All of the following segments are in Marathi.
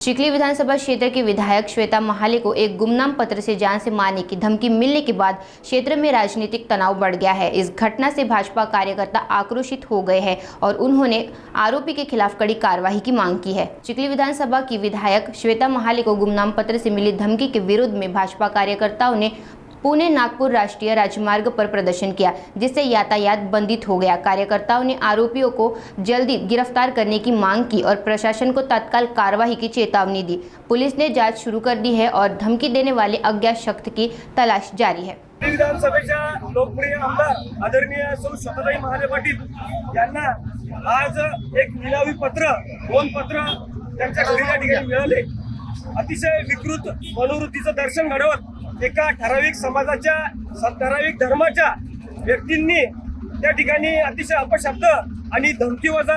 चिखली विधानसभा क्षेत्र के विधायक श्वेता महाले को एक गुमनाम पत्र से जान से मारने की धमकी मिलने के बाद क्षेत्र में राजनीतिक तनाव बढ़ गया है। इस घटना से भाजपा कार्यकर्ता आक्रोशित हो गए हैं और उन्होंने आरोपी के खिलाफ कड़ी कार्रवाई की मांग की है। चिखली विधानसभा की विधायक श्वेता महाले को गुमनाम पत्र से मिली धमकी के विरोध में भाजपा कार्यकर्ताओं ने पुणे नागपुर राष्ट्रीय राजमार्ग पर प्रदर्शन किया, जिससे यातायात बंदित हो गया। कार्यकर्ताओं ने आरोपियों को जल्दी गिरफ्तार करने की मांग की और प्रशासन को तत्काल कार्रवाई की चेतावनी दी। पुलिस ने जांच शुरू कर दी है और धमकी देने वाले अज्ञात शख्स की तलाश जारी है। विधानसभेच्या लोकप्रिय आमदार आदरणीय सौ श्वेताताई महाले पाटील यांना आज एक निलावी पत्र, दोन पत्र त्यांच्या घरी या ठिकाणी मिळाले। अतिशय विकृत मनोवृत्तीचं दर्शन घडवत एका ठराविक समाजाच्या, ठराविक धर्माच्या व्यक्तींनी त्या ठिकाणी अतिशय अपशब्द आणि धमकीवजा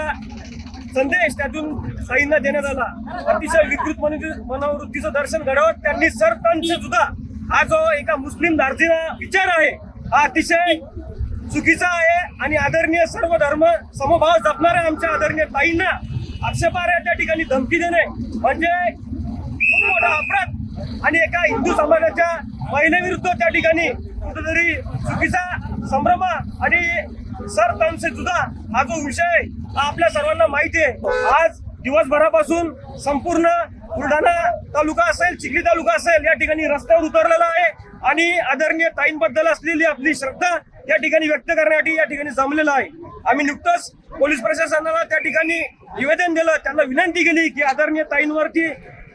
संदेश त्यातून साईंना देण्यात आला। अतिशय विकृत मनोवृत्तीचं दर्शन घडवत त्यांनी सरपंच सुद्धा हा जो एका मुस्लिम धार्जिणा विचार आहे हा अतिशय चुकीचा आहे आणि आदरणीय सर्व धर्म समभाव जपणाऱ्या आमच्या आदरणीय ताईंना आक्षेपार्ह त्या ठिकाणी धमकी देणे म्हणजे खूप मोठा अपराध आणि एका हिंदू समाजाच्या महिलेविरुद्ध त्या ठिकाणी कुठेतरी चुकीचा संभ्रम आणि सरपंच सुद्धा हा जो विषय आपल्या सर्वांना माहिती आहे। आज दिवसभरापासून संपूर्ण बुलढाणा तालुका असेल, चिखली तालुका असेल या ठिकाणी रस्त्यावर उतरलेला आहे आणि आदरणीय ताईंबद्दल असलेली आपली श्रद्धा या ठिकाणी व्यक्त करण्यासाठी या ठिकाणी जमलेला आहे। आम्ही नुकतंच पोलीस प्रशासनाला त्या ठिकाणी निवेदन दिलं, त्यांना विनंती केली की आदरणीय ताईंवरती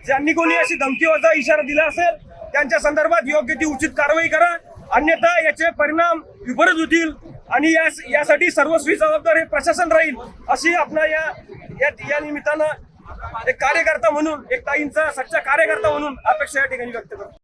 ज्यांनी कोणी अशी धमकीवजा इशारा दिला असेल त्यांच्या संदर्भात योग्य ती उचित कारवाई करा, अन्यथा याचे परिणाम विपरीत होतील आणि यासाठी सर्वस्वी जबाबदार हे प्रशासन राहील अशी आपला या निमित्तानं एक कार्यकर्ता म्हणून, एक ताईंचा सच्चा कार्यकर्ता म्हणून अपेक्षा या ठिकाणी व्यक्त करतो।